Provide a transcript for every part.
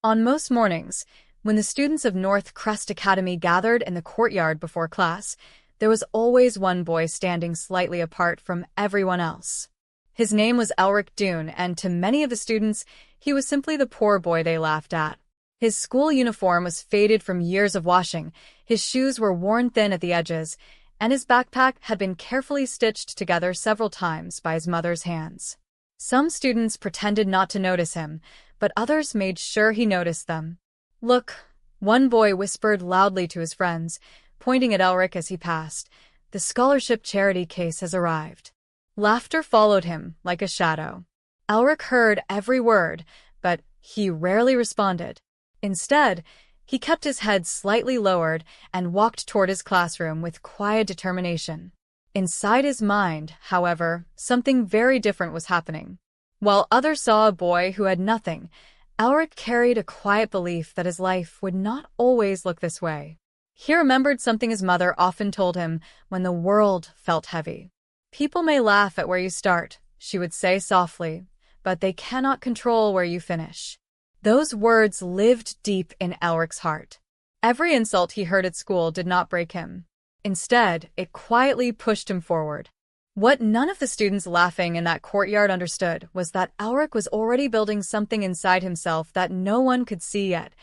On most mornings, when the students of North Crest Academy gathered in the courtyard before class, there was always one boy standing slightly apart from everyone else. His name was Elric Dune, and to many of the students, he was simply the poor boy they laughed at. His school uniform was faded from years of washing, his shoes were worn thin at the edges, and his backpack had been carefully stitched together several times by his mother's hands. Some students pretended not to notice him, but others made sure he noticed them. "Look," one boy whispered loudly to his friends, pointing at Elric as he passed. "The scholarship charity case has arrived." Laughter followed him like a shadow. Elric heard every word, but he rarely responded. Instead, he kept his head slightly lowered and walked toward his classroom with quiet determination. Inside his mind, however, something very different was happening. While others saw a boy who had nothing, Elric carried a quiet belief that his life would not always look this way. He remembered something his mother often told him when the world felt heavy. "People may laugh at where you start," she would say softly, "but they cannot control where you finish." Those words lived deep in Elric's heart. Every insult he heard at school did not break him. Instead, it quietly pushed him forward. What none of the students laughing in that courtyard understood was that Elric was already building something inside himself that no one could see yet: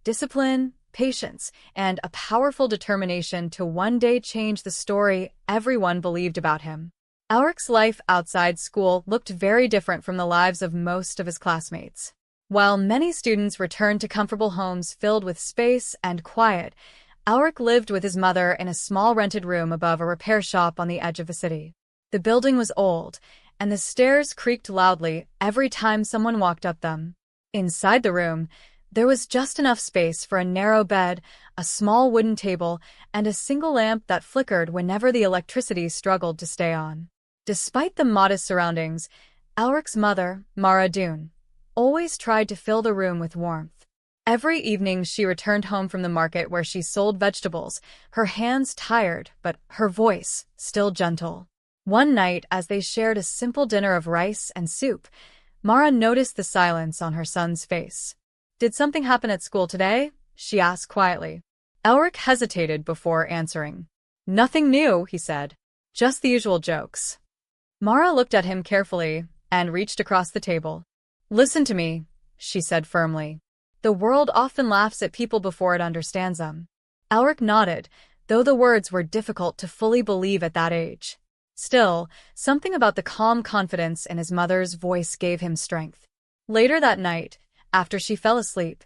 discipline, patience, and a powerful determination to one day change the story everyone believed about him. Elric's life outside school looked very different from the lives of most of his classmates. While many students returned to comfortable homes filled with space and quiet, Elric lived with his mother in a small rented room above a repair shop on the edge of the city. The building was old, and the stairs creaked loudly every time someone walked up them. Inside the room, there was just enough space for a narrow bed, a small wooden table, and a single lamp that flickered whenever the electricity struggled to stay on. Despite the modest surroundings, Elric's mother, Mara Dune, always tried to fill the room with warmth. Every evening she returned home from the market where she sold vegetables, her hands tired, but her voice still gentle. One night, as they shared a simple dinner of rice and soup, Mara noticed the silence on her son's face. "Did something happen at school today?" she asked quietly. Elric hesitated before answering. "Nothing new," he said. "Just the usual jokes." Mara looked at him carefully and reached across the table. "Listen to me," she said firmly. "The world often laughs at people before it understands them." Elric nodded, though the words were difficult to fully believe at that age. Still, something about the calm confidence in his mother's voice gave him strength. Later that night, after she fell asleep,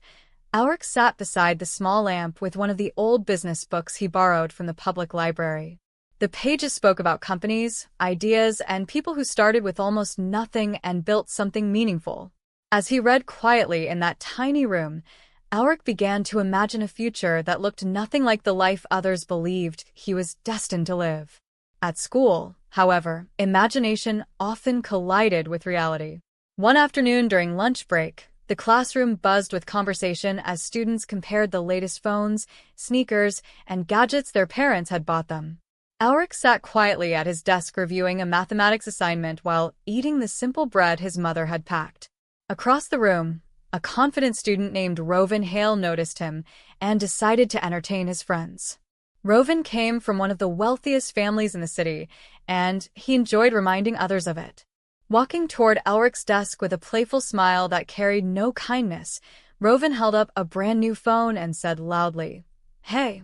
Elric sat beside the small lamp with one of the old business books he borrowed from the public library. The pages spoke about companies, ideas, and people who started with almost nothing and built something meaningful. As he read quietly in that tiny room, Elric began to imagine a future that looked nothing like the life others believed he was destined to live. At school, however, imagination often collided with reality. One afternoon during lunch break, the classroom buzzed with conversation as students compared the latest phones, sneakers, and gadgets their parents had bought them. Elric sat quietly at his desk reviewing a mathematics assignment while eating the simple bread his mother had packed. Across the room, a confident student named Rovan Hale noticed him and decided to entertain his friends. Rovan came from one of the wealthiest families in the city, and he enjoyed reminding others of it. Walking toward Elric's desk with a playful smile that carried no kindness, Rovan held up a brand new phone and said loudly, "Hey,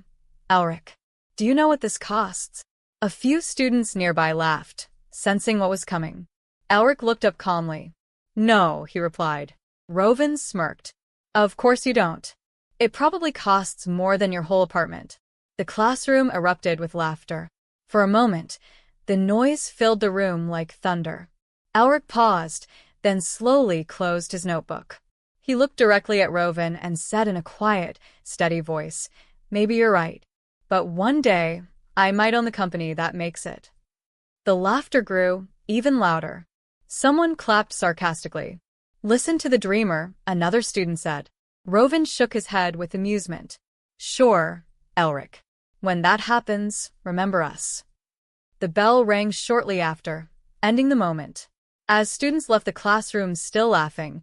Elric, do you know what this costs?" A few students nearby laughed, sensing what was coming. Elric looked up calmly. "No," he replied. Rovan smirked. "Of course you don't. It probably costs more than your whole apartment." The classroom erupted with laughter. For a moment, the noise filled the room like thunder. Elric paused, then slowly closed his notebook. He looked directly at Rovan and said in a quiet, steady voice, "Maybe you're right. But one day, I might own the company that makes it." The laughter grew, even louder. Someone clapped sarcastically. "Listen to the dreamer," another student said. Rovan shook his head with amusement. "Sure, Elric. When that happens, remember us." The bell rang shortly after, ending the moment. As students left the classroom still laughing,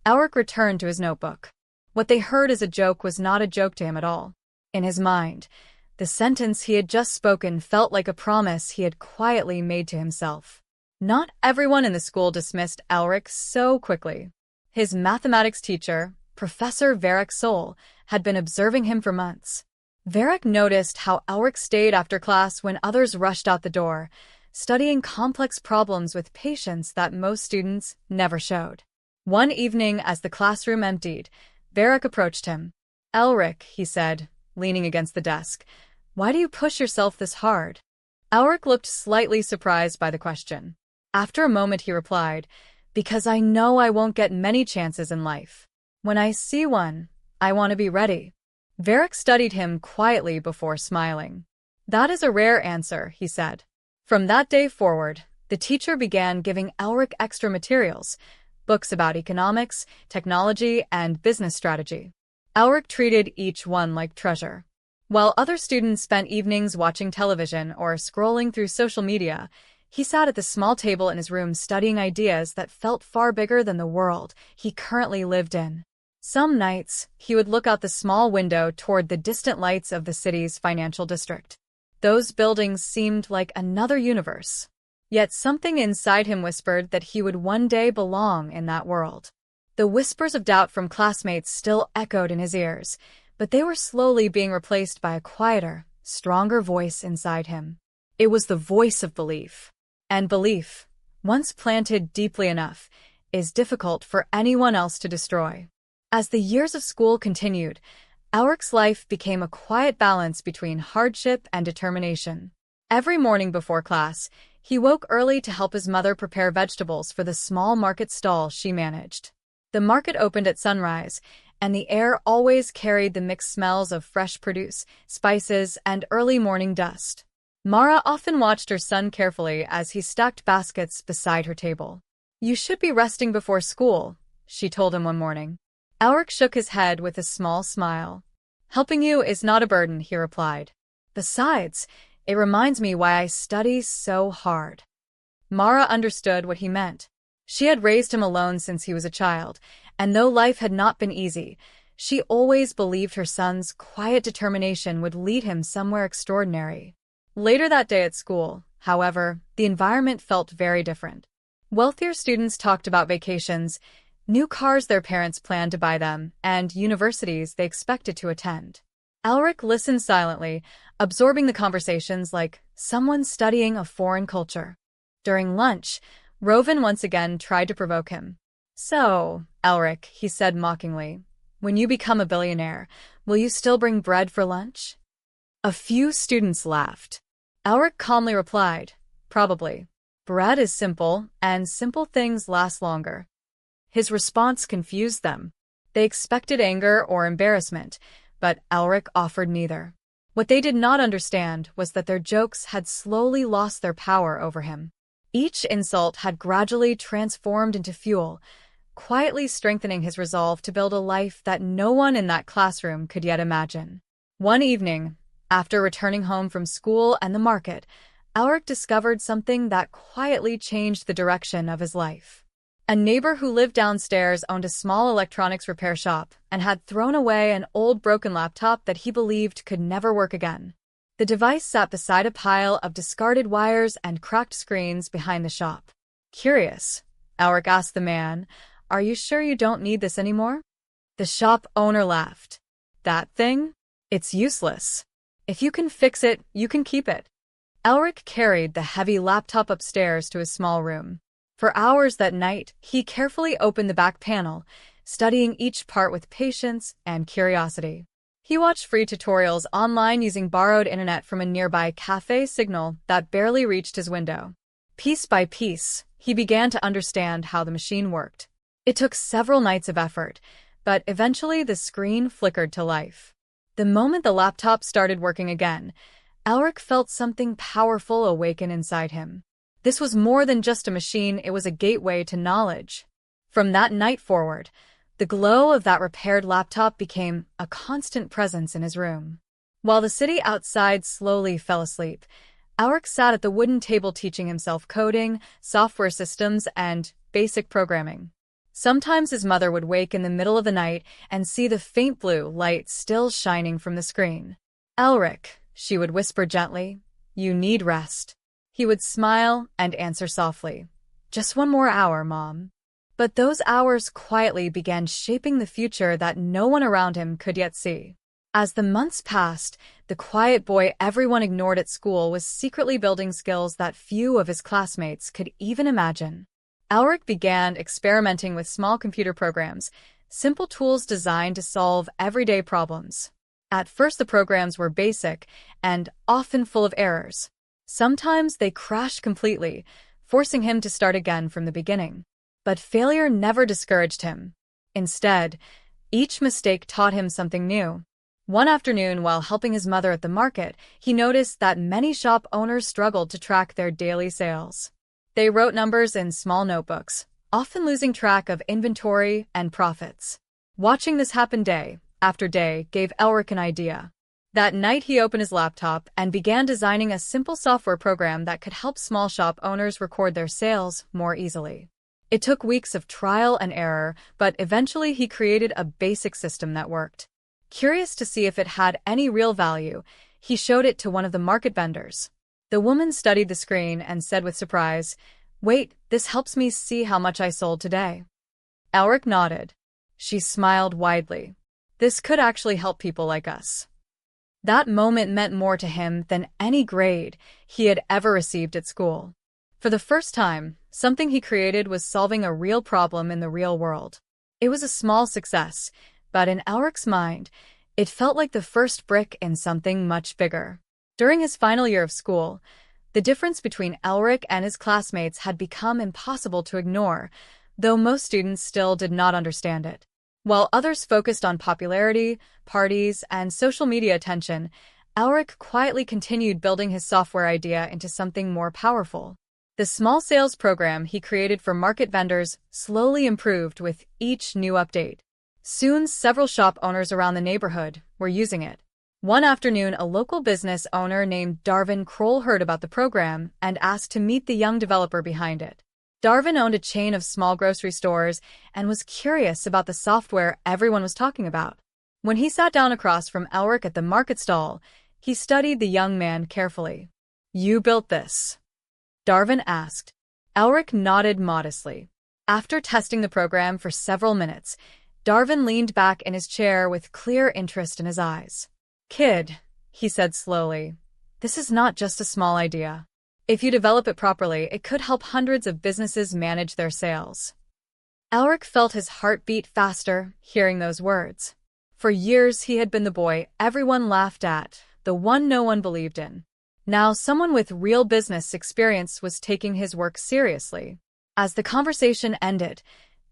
Elric returned to his notebook. What they heard as a joke was not a joke to him at all. In his mind, the sentence he had just spoken felt like a promise he had quietly made to himself. Not everyone in the school dismissed Elric so quickly. His mathematics teacher, Professor Varric Sol, had been observing him for months. Varric noticed how Elric stayed after class when others rushed out the door, studying complex problems with patience that most students never showed. One evening, as the classroom emptied, Varric approached him. "Elric," he said, leaning against the desk, "why do you push yourself this hard?" Elric looked slightly surprised by the question. After a moment he replied, "Because I know I won't get many chances in life. When I see one, I want to be ready." Varric studied him quietly before smiling. "That is a rare answer," he said. From that day forward, the teacher began giving Elric extra materials, books about economics, technology, and business strategy. Elric treated each one like treasure. While other students spent evenings watching television or scrolling through social media, he sat at the small table in his room studying ideas that felt far bigger than the world he currently lived in. Some nights, he would look out the small window toward the distant lights of the city's financial district. Those buildings seemed like another universe. Yet something inside him whispered that he would one day belong in that world. The whispers of doubt from classmates still echoed in his ears, but they were slowly being replaced by a quieter, stronger voice inside him. It was the voice of belief. And belief, once planted deeply enough, is difficult for anyone else to destroy. As the years of school continued, Elric's life became a quiet balance between hardship and determination. Every morning before class, he woke early to help his mother prepare vegetables for the small market stall she managed. The market opened at sunrise, and the air always carried the mixed smells of fresh produce, spices, and early morning dust. Mara often watched her son carefully as he stacked baskets beside her table. "You should be resting before school," she told him one morning. Elric shook his head with a small smile. "Helping you is not a burden," he replied. "Besides, it reminds me why I study so hard." Mara understood what he meant. She had raised him alone since he was a child, and though life had not been easy, she always believed her son's quiet determination would lead him somewhere extraordinary. Later that day at school, however, the environment felt very different. Wealthier students talked about vacations, new cars their parents planned to buy them, and universities they expected to attend. Elric listened silently, absorbing the conversations like someone studying a foreign culture. During lunch, Rovan once again tried to provoke him. "So, Elric," he said mockingly, "when you become a billionaire, will you still bring bread for lunch?" A few students laughed. Elric calmly replied, "Probably. Bread is simple, and simple things last longer." His response confused them. They expected anger or embarrassment, but Elric offered neither. What they did not understand was that their jokes had slowly lost their power over him. Each insult had gradually transformed into fuel, quietly strengthening his resolve to build a life that no one in that classroom could yet imagine. One evening, after returning home from school and the market, Elric discovered something that quietly changed the direction of his life. A neighbor who lived downstairs owned a small electronics repair shop and had thrown away an old broken laptop that he believed could never work again. The device sat beside a pile of discarded wires and cracked screens behind the shop. Curious, Elric asked the man, "Are you sure you don't need this anymore?" The shop owner laughed. "That thing? It's useless. If you can fix it, you can keep it." Elric carried the heavy laptop upstairs to his small room. For hours that night, he carefully opened the back panel, studying each part with patience and curiosity. He watched free tutorials online using borrowed internet from a nearby cafe signal that barely reached his window. Piece by piece, he began to understand how the machine worked. It took several nights of effort, but eventually the screen flickered to life. The moment the laptop started working again, Elric felt something powerful awaken inside him. This was more than just a machine, it was a gateway to knowledge. From that night forward, the glow of that repaired laptop became a constant presence in his room. While the city outside slowly fell asleep, Elric sat at the wooden table teaching himself coding, software systems, and basic programming. Sometimes his mother would wake in the middle of the night and see the faint blue light still shining from the screen. "Elric," she would whisper gently, "you need rest." He would smile and answer softly, "Just one more hour, Mom." But those hours quietly began shaping the future that no one around him could yet see. As the months passed, the quiet boy everyone ignored at school was secretly building skills that few of his classmates could even imagine. Elric began experimenting with small computer programs, simple tools designed to solve everyday problems. At first, the programs were basic and often full of errors. Sometimes they crashed completely, forcing him to start again from the beginning. But failure never discouraged him. Instead, each mistake taught him something new. One afternoon, while helping his mother at the market, he noticed that many shop owners struggled to track their daily sales. They wrote numbers in small notebooks, often losing track of inventory and profits. Watching this happen day after day gave Elric an idea. That night, he opened his laptop and began designing a simple software program that could help small shop owners record their sales more easily. It took weeks of trial and error, but eventually he created a basic system that worked. Curious to see if it had any real value, he showed it to one of the market vendors. The woman studied the screen and said with surprise, "Wait, this helps me see how much I sold today." Elric nodded. She smiled widely. "This could actually help people like us." That moment meant more to him than any grade he had ever received at school. For the first time, something he created was solving a real problem in the real world. It was a small success, but in Elric's mind, it felt like the first brick in something much bigger. During his final year of school, the difference between Elric and his classmates had become impossible to ignore, though most students still did not understand it. While others focused on popularity, parties, and social media attention, Elric quietly continued building his software idea into something more powerful. The small sales program he created for market vendors slowly improved with each new update. Soon, several shop owners around the neighborhood were using it. One afternoon, a local business owner named Darvin Kroll heard about the program and asked to meet the young developer behind it. Darvin owned a chain of small grocery stores and was curious about the software everyone was talking about. When he sat down across from Elric at the market stall, he studied the young man carefully. "You built this?" Darvin asked. Elric nodded modestly. After testing the program for several minutes, Darvin leaned back in his chair with clear interest in his eyes. "Kid," he said slowly, "this is not just a small idea. If you develop it properly, it could help hundreds of businesses manage their sales." Elric felt his heart beat faster hearing those words. For years, he had been the boy everyone laughed at, the one no one believed in. Now, someone with real business experience was taking his work seriously. As the conversation ended,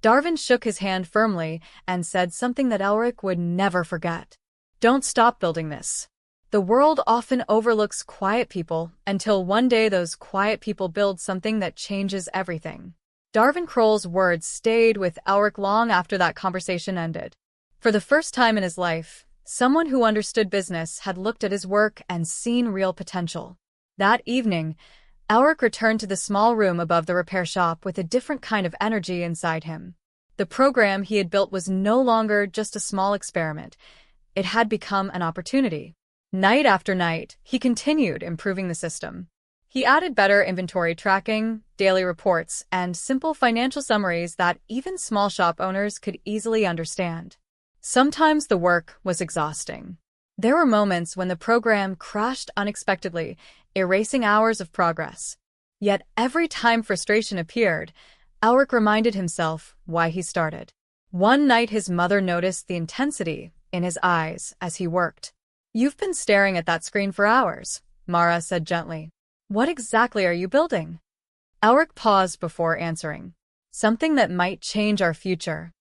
Darvin shook his hand firmly and said something that Elric would never forget. "Don't stop building this. The world often overlooks quiet people until one day those quiet people build something that changes everything." Darvin Kroll's words stayed with Elric long after that conversation ended. For the first time in his life, someone who understood business had looked at his work and seen real potential. That evening, Elric returned to the small room above the repair shop with a different kind of energy inside him. The program he had built was no longer just a small experiment. It had become an opportunity. Night after night, he continued improving the system. He added better inventory tracking, daily reports, and simple financial summaries that even small shop owners could easily understand. Sometimes the work was exhausting. There were moments when the program crashed unexpectedly, erasing hours of progress. Yet every time frustration appeared, Elric reminded himself why he started. One night, his mother noticed the intensity in his eyes as he worked. "You've been staring at that screen for hours," Mara said gently. "What exactly are you building?" Elric paused before answering. "Something that might change our future."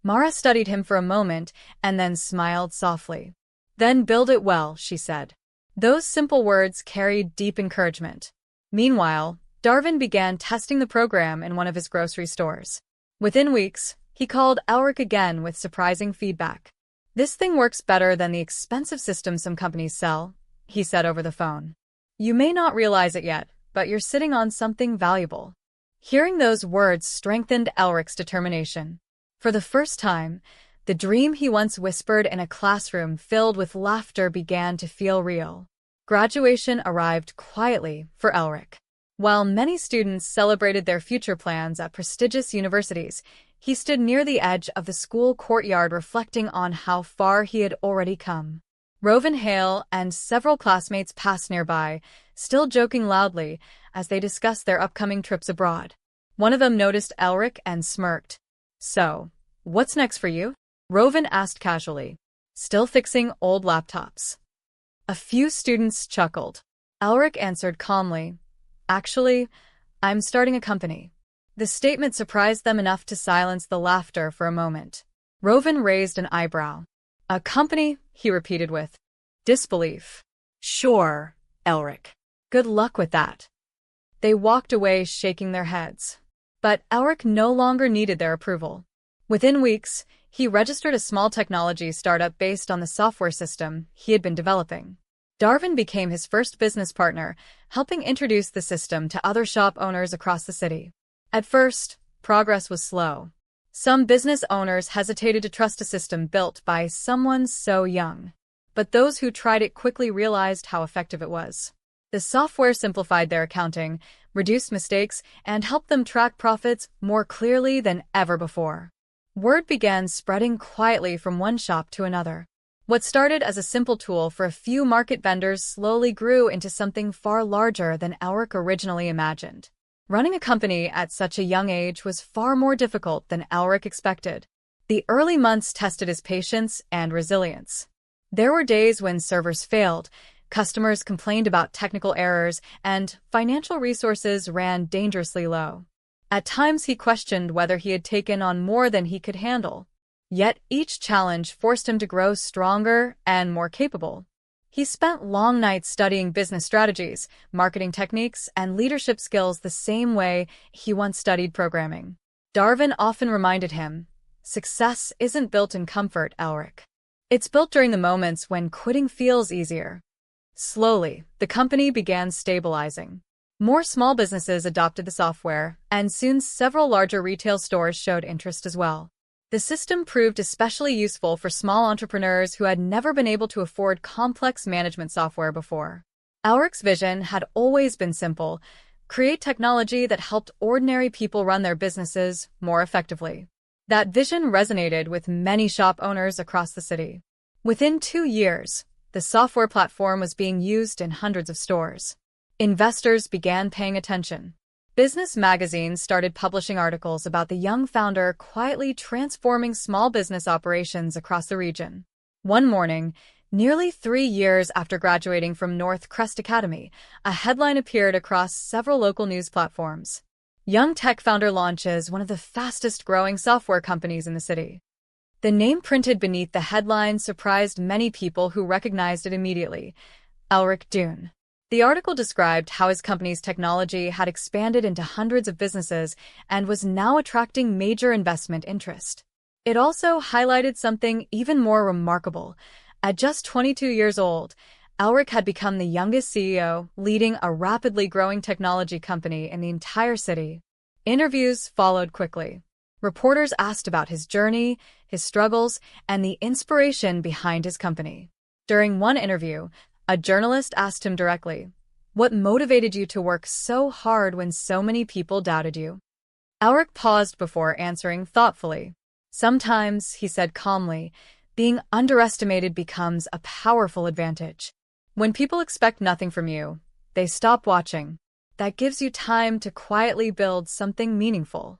Mara studied him for a moment and then smiled softly. "Then build it well," she said. Those simple words carried deep encouragement. Meanwhile, Darvin began testing the program in one of his grocery stores. Within weeks, he called Elric again with surprising feedback. "This thing works better than the expensive systems some companies sell," he said over the phone. "You may not realize it yet, but you're sitting on something valuable." Hearing those words strengthened Elric's determination. For the first time, the dream he once whispered in a classroom filled with laughter began to feel real. Graduation arrived quietly for Elric. While many students celebrated their future plans at prestigious universities, he stood near the edge of the school courtyard reflecting on how far he had already come. Rovan Hale and several classmates passed nearby, still joking loudly as they discussed their upcoming trips abroad. One of them noticed Elric and smirked. "So, what's next for you?" Rovan asked casually. "Still fixing old laptops." A few students chuckled. Elric answered calmly, "Actually, I'm starting a company." The statement surprised them enough to silence the laughter for a moment. Rovan raised an eyebrow. "A company?" he repeated with disbelief. "Sure, Elric. Good luck with that." They walked away shaking their heads. But Elric no longer needed their approval. Within weeks, he registered a small technology startup based on the software system he had been developing. Darvin became his first business partner, helping introduce the system to other shop owners across the city. At first, progress was slow. Some business owners hesitated to trust a system built by someone so young. But those who tried it quickly realized how effective it was. The software simplified their accounting, reduced mistakes, and helped them track profits more clearly than ever before. Word began spreading quietly from one shop to another. What started as a simple tool for a few market vendors slowly grew into something far larger than Elric originally imagined. Running a company at such a young age was far more difficult than Elric expected. The early months tested his patience and resilience. There were days when servers failed, customers complained about technical errors, and financial resources ran dangerously low. At times he questioned whether he had taken on more than he could handle. Yet each challenge forced him to grow stronger and more capable. He spent long nights studying business strategies, marketing techniques, and leadership skills the same way he once studied programming. Darvin often reminded him, "Success isn't built in comfort, Elric. It's built during the moments when quitting feels easier." Slowly, the company began stabilizing. More small businesses adopted the software, and soon several larger retail stores showed interest as well. The system proved especially useful for small entrepreneurs who had never been able to afford complex management software before. Elric's vision had always been simple: create technology that helped ordinary people run their businesses more effectively. That vision resonated with many shop owners across the city. Within 2 years, the software platform was being used in hundreds of stores. Investors began paying attention. Business magazines started publishing articles about the young founder quietly transforming small business operations across the region. One morning, nearly 3 years after graduating from North Crest Academy, a headline appeared across several local news platforms. "Young tech founder launches one of the fastest-growing software companies in the city." The name printed beneath the headline surprised many people who recognized it immediately: Elric Dune. The article described how his company's technology had expanded into hundreds of businesses and was now attracting major investment interest. It also highlighted something even more remarkable. At just 22 years old, Elric had become the youngest CEO, leading a rapidly growing technology company in the entire city. Interviews followed quickly. Reporters asked about his journey, his struggles, and the inspiration behind his company. During one interview, a journalist asked him directly, "What motivated you to work so hard when so many people doubted you?" Elric paused before answering thoughtfully. "Sometimes," he said calmly, "being underestimated becomes a powerful advantage. When people expect nothing from you, they stop watching. That gives you time to quietly build something meaningful."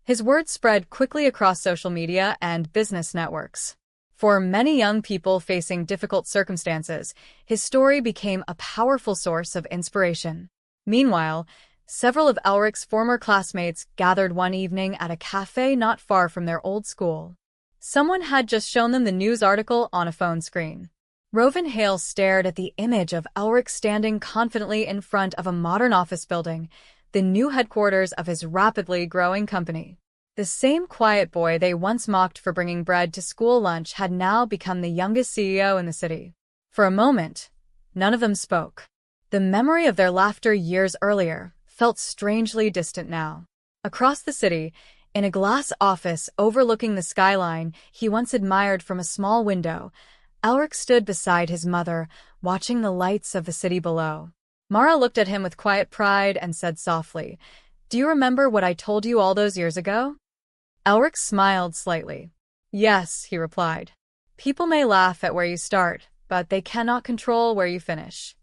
His words spread quickly across social media and business networks. For many young people facing difficult circumstances, his story became a powerful source of inspiration. Meanwhile, several of Elric's former classmates gathered one evening at a cafe not far from their old school. Someone had just shown them the news article on a phone screen. Rovan Hale stared at the image of Elric standing confidently in front of a modern office building, the new headquarters of his rapidly growing company. The same quiet boy they once mocked for bringing bread to school lunch had now become the youngest CEO in the city. For a moment, none of them spoke. The memory of their laughter years earlier felt strangely distant now. Across the city, In a glass office overlooking the skyline he once admired from a small window, Elric stood beside his mother, watching the lights of the city below. Mara looked at him with quiet pride and said softly, "Do you remember what I told you all those years ago?" Elric smiled slightly. "Yes," he replied. "People may laugh at where you start, but they cannot control where you finish."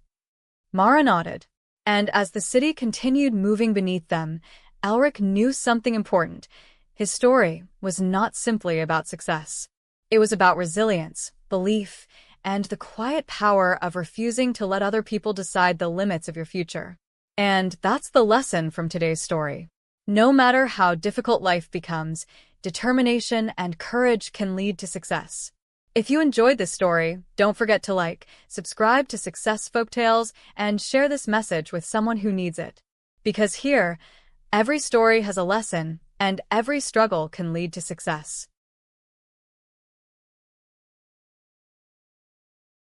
Mara nodded, and as the city continued moving beneath them, Elric knew something important. His story was not simply about success. It was about resilience, belief, and the quiet power of refusing to let other people decide the limits of your future. And that's the lesson from today's story. No matter how difficult life becomes, determination and courage can lead to success. If you enjoyed this story, don't forget to like, subscribe to Success Folktales, and share this message with someone who needs it. Because here, every story has a lesson, and every struggle can lead to success.